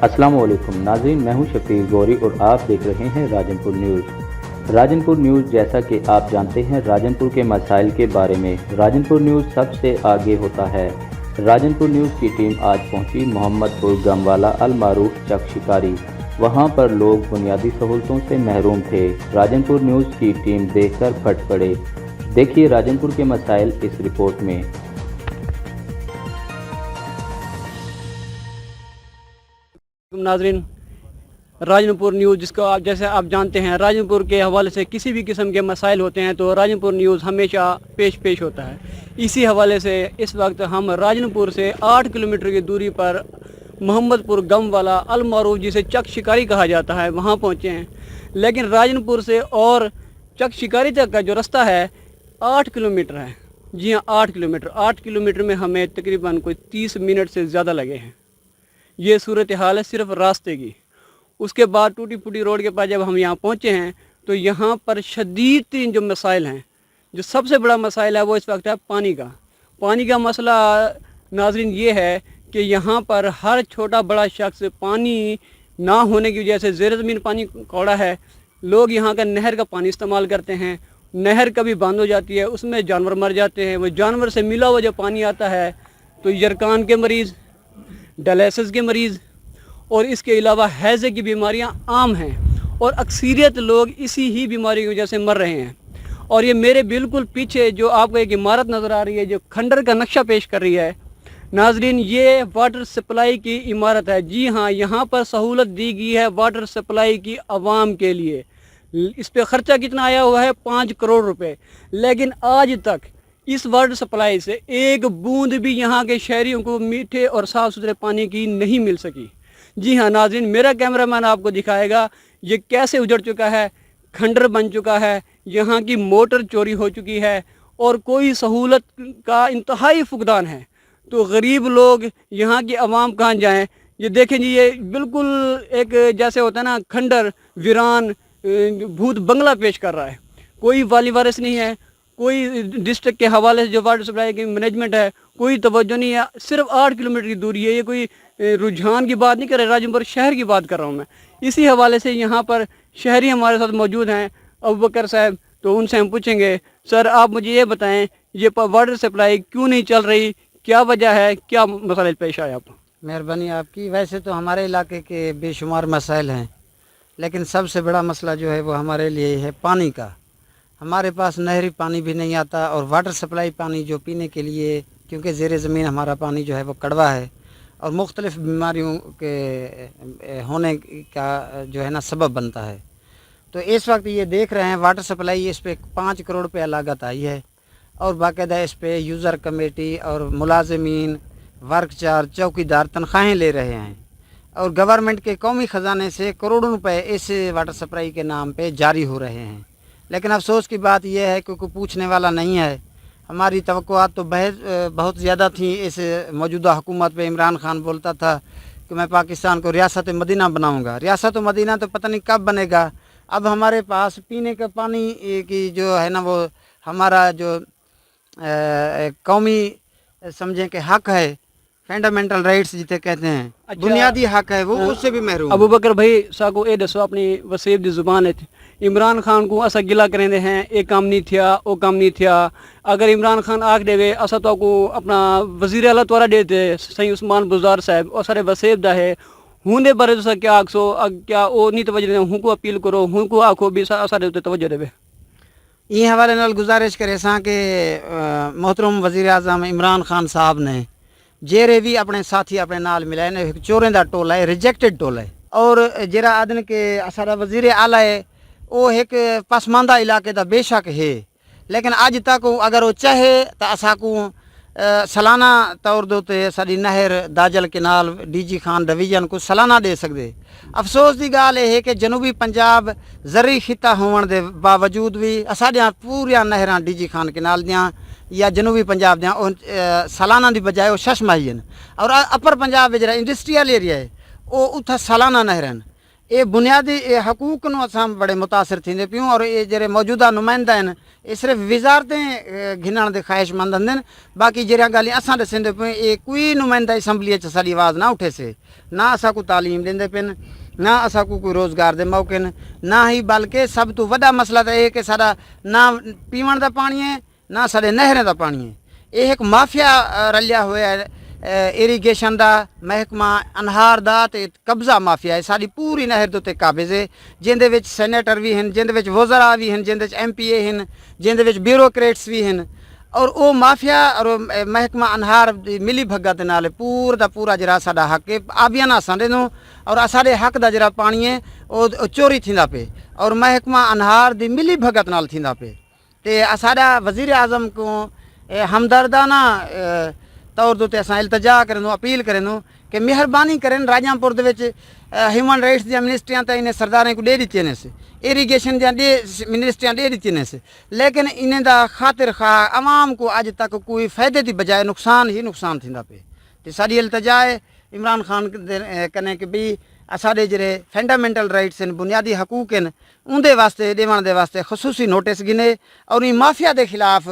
अस्सलाम वालेकुम नाज़रीन, मैं हूं शफीक गौरी और आप देख रहे हैं राजनपुर न्यूज़। राजनपुर न्यूज़, जैसा कि आप जानते हैं, राजनपुर के मसाइल के बारे में राजनपुर न्यूज़ सबसे आगे होता है। राजनपुर न्यूज़ की टीम आज पहुंची मोहम्मदपुर गमवाला अल मारूफ चक शिकारी। वहां पर लोग बुनियादी सहूलतों से महरूम थे। राजनपुर न्यूज़ की टीम देखकर फट पड़े। देखिए राजनपुर के मसाइल इस रिपोर्ट में। नाजरीन, राजनपुर न्यूज़ जिसको आप जैसे आप जानते हैं, राजनपुर के हवाले से किसी भी किस्म के मसाइल होते हैं तो राजनपुर न्यूज़ हमेशा पेश होता है। इसी हवाले से इस वक्त हम राजनपुर से 8 किलोमीटर की दूरी पर मोहम्मदपुर गमवाला अल मारूफ जिसे चक शिकारी कहा जाता है, वहाँ पहुँचे हैं। लेकिन राजनपुर से और चक शिकारी तक का जो रास्ता है 8 किलोमीटर है। जी हाँ, 8 किलोमीटर में हमें तकरीबन कोई 30 मिनट से ज़्यादा लगे हैं। ये सूरत हाल है सिर्फ रास्ते की। उसके बाद टूटी फूटी रोड के पास जब हम यहाँ पहुँचे हैं तो यहाँ पर शदीद तीन जो मसाइल हैं, जो सबसे बड़ा मसाइल है वो इस वक्त है पानी का मसला। नाजरीन ये है कि यहाँ पर हर छोटा बड़ा शख्स पानी ना होने की वजह से ज़ेर ज़मीन पानी कौड़ा है। लोग यहाँ का नहर का पानी इस्तेमाल करते हैं। नहर कभी बंद हो जाती है, उसमें जानवर मर जाते हैं। वो जानवर से मिला हुआ जो पानी आता है तो यरकान के मरीज़, डायलिसिस के मरीज़ और इसके अलावा हैज़े की बीमारियां आम हैं और अक्सरियत लोग इसी ही बीमारी की वजह से मर रहे हैं। और ये मेरे बिल्कुल पीछे जो आपको एक इमारत नज़र आ रही है जो खंडर का नक्शा पेश कर रही है, नाजरीन ये वाटर सप्लाई की इमारत है। जी हाँ, यहाँ पर सहूलत दी गई है वाटर सप्लाई की आवाम के लिए। इस पर ख़र्चा कितना आया हुआ है? 5 करोड़ रुपए। लेकिन आज तक इस वाटर सप्लाई से एक बूंद भी यहाँ के शहरियों को मीठे और साफ़ सुथरे पानी की नहीं मिल सकी। जी हाँ नाज़रीन, मेरा कैमरामैन आपको दिखाएगा ये कैसे उजड़ चुका है, खंडर बन चुका है, यहाँ की मोटर चोरी हो चुकी है और कोई सहूलत का इंतहाई फुकदान है। तो गरीब लोग यहाँ की आवाम कहाँ जाएँ? ये देखें जी, ये बिल्कुल एक जैसे होता है ना खंडर वीरान भूत बंगला पेश कर रहा है। कोई वाली वारिस नहीं है, कोई डिस्ट्रिक्ट के हवाले से जो वाटर सप्लाई की मैनेजमेंट है कोई तवज्जो नहीं है। सिर्फ 8 किलोमीटर की दूरी है। ये कोई रुझान की बात नहीं कर रहे, राजनपुर शहर की बात कर रहा हूँ मैं। इसी हवाले से यहाँ पर शहरी हमारे साथ मौजूद हैं, अबू बकर साहब, तो उनसे हम पूछेंगे, सर आप मुझे ये बताएं ये वाटर सप्लाई क्यों नहीं चल रही, क्या वजह है, क्या मसाइल पेश आए आपको? मेहरबानी आपकी। वैसे तो हमारे इलाके के बेशुमार मसाइल हैं, लेकिन सबसे बड़ा मसला जो है वो हमारे लिए है पानी का। हमारे पास नहरी पानी भी नहीं आता और वाटर सप्लाई पानी जो पीने के लिए, क्योंकि ज़ेर ज़मीन हमारा पानी जो है वो कड़वा है और मुख्तलिफ़ बीमारियों के होने का जो है ना सबब बनता है। तो इस वक्त ये देख रहे हैं वाटर सप्लाई, इस पर 5 करोड़ रुपया लागत आई है और बाकायदा इस पर यूज़र कमेटी और मुलाजमीन, वर्क चार्ज, चौकीदार तनख्वाहें ले रहे हैं और गवर्नमेंट के कौमी ख़जाने से करोड़ों रुपए इस वाटर सप्लाई के नाम पे जारी हो रहे हैं। लेकिन अफसोस की बात यह है कि कोई पूछने वाला नहीं है। हमारी तवक्कुआत तो बहुत ज़्यादा थी इस मौजूदा हुकूमत पे। इमरान खान बोलता था कि मैं पाकिस्तान को रियासत मदीना बनाऊंगा। रियासत मदीना तो पता नहीं कब बनेगा। अब हमारे पास पीने का पानी की जो है ना वो हमारा जो कौमी समझें कि हक है, फंडामेंटल राइट्स जिसे कहते हैं, अच्छा, बुनियादी हक है, वो उससे भी महरूम। अबू बकर भाई साको ये दसो अपनी वसीब दी जुबान है, इमरान खान को असा गिला करेंदे हैं ये काम नहीं थिया, वो काम नहीं थिया। अगर इमरान खान आख देवे असा तो को अपना वजीर आला द्वारा देते सही उस्मान बुजार साहब और सारे वसीब दा है हुंदे बारे तो क्या आखसो, क्या वो नहीं तवज्जो दे, हूँ को अपील करो, हूँ को आखो भी सारे तवज्जो देवे। ये हवाले नाल गुजारिश करे सा कि मोहतरम वजीर आज़म इमरान खान साहब ने जेरे भी अपने साथी अपने नाल मिलाए ने, चोरें दा टोला है, रिजेक्टेड टोला है और जरा आदन के सारा वजीर आला है वो एक पसमानदा इलाके दा बेशक है। लेकिन अज तक अगर वो चाहे तो असा को सालाना तौर दोते साड़ी नहर Dajal canal DG Khan division को सालाना दे सकते। अफसोस की गाल है कि जनूबी पंजाब ज़री खिता होने के बावजूद भी साढ़िया पूरिया नहर DG खान केनाल दियाँ या जनूबी पंजाब दियाँ सालाना की बजाय वो शश माही और अपर पंजाब में जरा इंडस्ट्रियल एरिया है वो उत्थे सालाना नहर। یہ بنیادی حقوق نو اساں بڑے متاثر تھیندے پیوں اور یہ جڑے موجودہ نمائندہ ہیں یہ صرف وزارتیں گھنن دے خواہش مند ہندن باقی جڑیاں گالیاں اساں دسندے پیوں یہ کوئی نمائندہ اسمبلی وچ ساری آواز نہ اٹھے سے نہ اساں کو تعلیم دیندے پن نہ اساں کو کوئی روزگار دے موقع نہ ہی بلکہ سب تو وڈا مسئلہ تو یہ کہ سارا نہ پیون دا پانی ہے نہ سارے نہریں دا پانی ہے یہ ایک مافیا رلیا ہوا ہے ایریگیشن دا محکمہ انہار دا تے قبضہ مافیا ہے ساری پوری نہر دے قابض ہے جندے وچ سینیٹر بھی ہیں جندے وچ وزراء بھی ہیں جندے وچ ایم پی اے ہیں جندے وچ بیوروکریٹس بھی ہیں اور او مافیا اور محکمہ انہار دی ملی بھگت نال پورا جڑا ساڈا حق ہے آبیاں نہ سانڈے نو اور ساڈے حق دا جڑا پانی ہے او چوری تھیندا پے اور محکمہ انہار دی ملی بھگت نال تھیندا پے تے ساڈا وزیر اعظم کو ہمدردانہ طور تے اساں التجا کرنو اپیل کرنو کہ مہربانی کرن راجام پور دے وچ ہیومن رائٹس دی منسٹریاں تے انہیں سرداریں کو دے دتی نے سے ایریگیشن دی منسٹریاں دے دتی نے سے لیکن انہیں دا خاطر خواہ عوام کو اج تک کوئی فائدے دی بجائے نقصان ہی نقصان تھیندا پے تے ساری التجا ہے عمران خان کنے کہ بھی ساڈے جڑے فنڈامنٹل رائٹس ہیں بنیادی حقوق ہیں ان دے واسطے دیوان دے واسطے خصوصی نوٹس گنے اور ان مافیا دے خلاف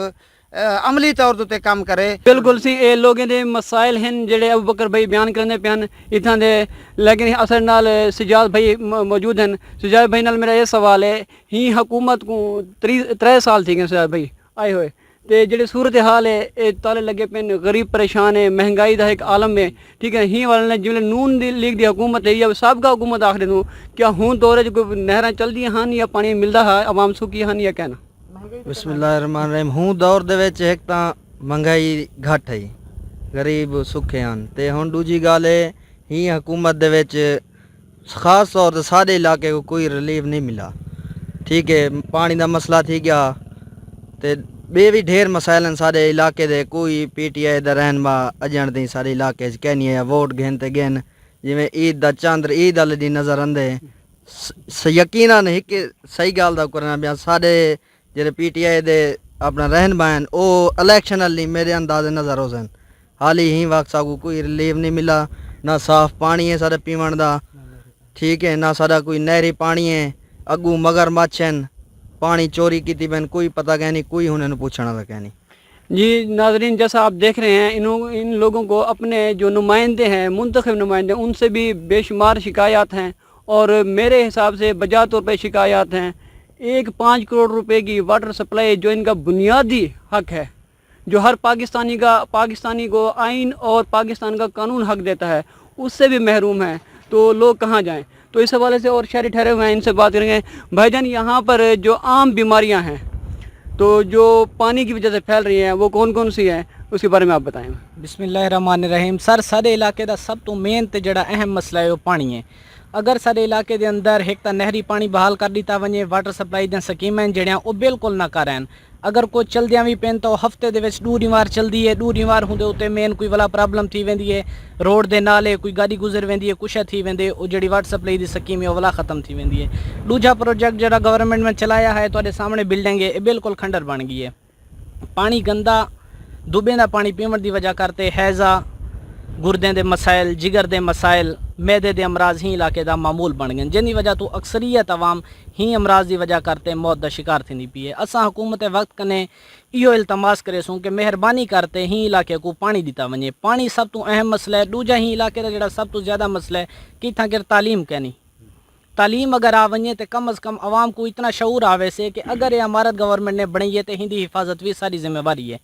عملی طور تے کام کرے بالکل سی اے لوگوں دے مسائل ہیں جڑے ابو بکر بھائی بیان کرنے پہ ہیں اتنا دے لیکن اثر نال سجاد بھائی موجود ہیں سجاد بھائی نال میرا یہ سوال ہے ہی حکومت کو 3 سال تھی گئے سجاد بھائی آئے ہوئے تے جڑے صورت حال ہے اے تالے لگے پین غریب پریشان ہے مہنگائی دا ایک عالم ہے ٹھیک ہے ہی والے نے جملے نون لیگ دی حکومت ہے یا سابقہ حکومت آخر دوں کیا ہوں دورے جو نہراں چل دی ہن یا پانی ملدا ہے عوام سکی ہن یا کہنا بسم اللہ الرحمن الرحیم ہوں دور دے وچ ایک تاں مہنگائی گھٹ ہے غریب سکھے ہن تے ہن دوجی گل ہے ہی حکومت دے وچ خاص طور تے سارے علاقے کو کوئی ریلیف نہیں ملا ٹھیک ہے پانی دا مسئلہ تھی گیا تے بے بھی ڈھیر مسائل ہیں سارے علاقے دے کوئی پی ٹی آئی دا رہنما اجن دی سارے علاقے چ کہنی ہے ووٹ گھن تے گھن جویں عید دا چاندر عید والے دی نظر آندے یقیناً ایک صحیح گل دا کرنا بیان سارے جڑے پی ٹی آئی دے اپنا رہنما ہیں او الیکشن والی میرے انداز نظر ہو سن حال ہی وقت ساکو کوئی ریلیف نہیں ملا نہ صاف پانی ہے سارے پیون دا ٹھیک ہے نہ سارا کوئی نہری پانی ہے اگو مگر مچھ ہیں پانی چوری کیتی بین کوئی پتہ کہ نہیں کوئی انہیں پوچھنا تھا کہ نہیں جی ناظرین جیسا آپ دیکھ رہے ہیں ان لوگوں کو اپنے جو نمائندے ہیں منتخب نمائندے ان سے بھی بے شمار شکایات ہیں اور میرے حساب سے بجا طور پہ شکایات ہیں 5 کروڑ روپے کی واٹر سپلائی جو ان کا بنیادی حق ہے جو ہر پاکستانی کو آئین اور پاکستان کا قانون حق دیتا ہے اس سے بھی محروم ہیں تو لوگ کہاں جائیں تو اس حوالے سے اور شہری ٹھہرے ہوئے ہیں ان سے بات کریں گے بھائی جان یہاں پر جو عام بیماریاں ہیں تو جو پانی کی وجہ سے پھیل رہی ہیں وہ کون کون سی ہیں اس کے بارے میں آپ بتائیں بسم اللہ الرحمن الرحیم سر سارے علاقے دا سب تو مین تے جڑا اہم مسئلہ ہے وہ پانی ہے اگر سارے علاقے دے اندر ایک تا نہری پانی بحال کر دیتا ونجے واٹر سپلائی دیں سکیمیں جڑیاں وہ بالکل نہ کریں اگر کوئی چلدیاں بھی پین تو ہفتے دے وچ 2 وار چلدی ہے 2 وار ہوندے اوتے مین کوئی والا پرابلم تھی ویندی ہے روڈ دے نالے کوئی گاڑی گزر ویندی ہے کچھ تھی ویندے او جڑی واٹر سپلائی دی سکیم ہے والا ختم تھی ویندی ہے دوجا پروجیکٹ جڑا گورنمنٹ میں چلایا ہے تواڈے سامنے بلڈنگ ہے بالکل کھنڈر بن گئی ہے پانی گندا دوبے دا پانی پیون دی وجہ کرتے ہیضہ گردے دے مسائل جگر دے مسائل میدے دے امراض ہی علاقے دا معمول بن گئے جن دی وجہ تو اکثریت عوام ہی امراض دی وجہ کرتے موت دا شکار تھی پی ہے اساں حکومت وقت کنے ایو التماس کرے سوں کہ مہربانی کرتے ہی علاقے کو پانی دیتا ونجے پانی سب تو اہم مسئلہ ہے دوجا ہی علاقے دا جڑا سب تو زیادہ مسئلہ ہے کہ تھا کہ تعلیم کہنی تعلیم اگر آ ونجے تے کم از کم عوام کو اتنا شعور آوے سے کہ اگر یہ عمارت گورنمنٹ نے بنائی ہے تے ہندی حفاظت بھی ساری ذمہ واری ہے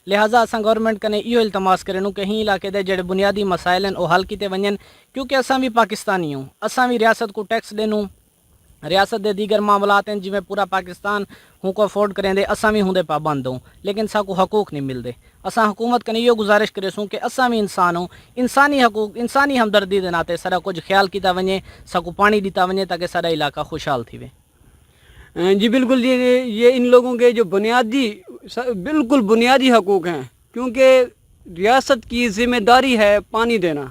لہٰذا اساں گورنمنٹ کنے ایو التماس کرنو کہ ہی علاقے دے جڑے بنیادی مسائل ہیں وہ حل کیتے ونجن کیونکہ اساں بھی پاکستانی ہوں اساں بھی ریاست کو ٹیکس دینوں ریاست دے دیگر معاملات ہیں جویں پورا پاکستان ہوں کو افورڈ کریں دے اساں بھی ہوں دے پابند ہوں لیکن سا کو حقوق نہیں مل دے اساں حکومت کنے یہ گزارش کرے سوں کہ اساں بھی انسان ہوں انسانی حقوق انسانی ہمدردی دے ناتے سارا کچھ خیال کیتا ونجے سا کو پانی دیتا ونجے تاکہ سارا علاقہ خوشحال تھی وے جی بالکل یہ ان لوگوں کے جو بالکل بنیادی حقوق ہیں کیونکہ ریاست کی ذمہ داری ہے پانی دینا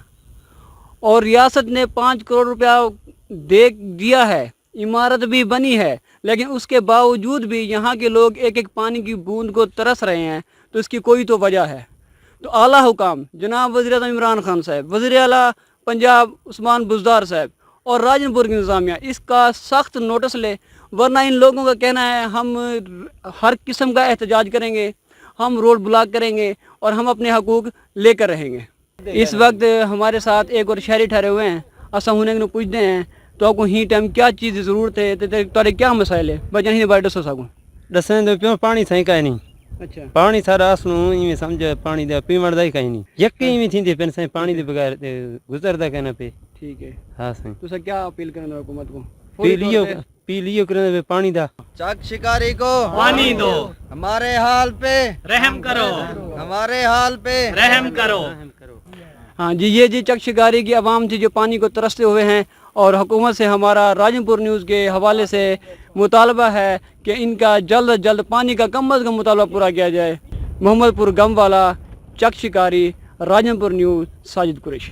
اور ریاست نے 5 کروڑ روپیہ دیا ہے عمارت بھی بنی ہے لیکن اس کے باوجود بھی یہاں کے لوگ ایک پانی کی بوند کو ترس رہے ہیں تو اس کی کوئی تو وجہ ہے تو اعلیٰ حکام جناب وزیر اعظم عمران خان صاحب وزیر اعلیٰ پنجاب عثمان بزدار صاحب और राजनपुर की इंतज़ामिया इसका सख्त नोटिस ले, वरना इन लोगों का कहना है हम हर किस्म का एहतजाज करेंगे, हम रोड ब्लॉक करेंगे और हम अपने हकूक़ लेकर रहेंगे। इस वक्त हमारे साथ एक और शहरी ठहरे हुए हैं, असा उन्हें पूछते हैं तो आपको ही टाइम क्या चीज़ की ज़रूरत है, तो क्या मसाइल है बचन ही बाइट दसो सकूँ। दसने तो पियो पानी सही कहीं नहीं, अच्छा पानी सारा असनू इवें समझ पानी दा पीवण दा ही कहीं नहीं, यक इवें थींदे पेन सही पानी दे बगैर गुजरदा कहना पे। ठीक है, हाँ सही तो सर क्या अपील करें हुकूमत को? पी लियो करे पानी दा। चक शिकारी को पानी दो, हमारे हाल पे रहम करो, हमारे हाल पे रहम करो। हाँ जी, ये जी चक शिकारी की आवाम थी जो पानी को तरसते हुए हैं, और हुकूमत से हमारा राजनपुर न्यूज़ के हवाले से मुतालबा है कि इनका जल्द अज जल्द पानी का कम अज़ कम मुतालबा पूरा किया जाए। मोहम्मदपुर गम वाला, चक शिकारी, राजनपुर न्यूज़, साजिद कुरैशी।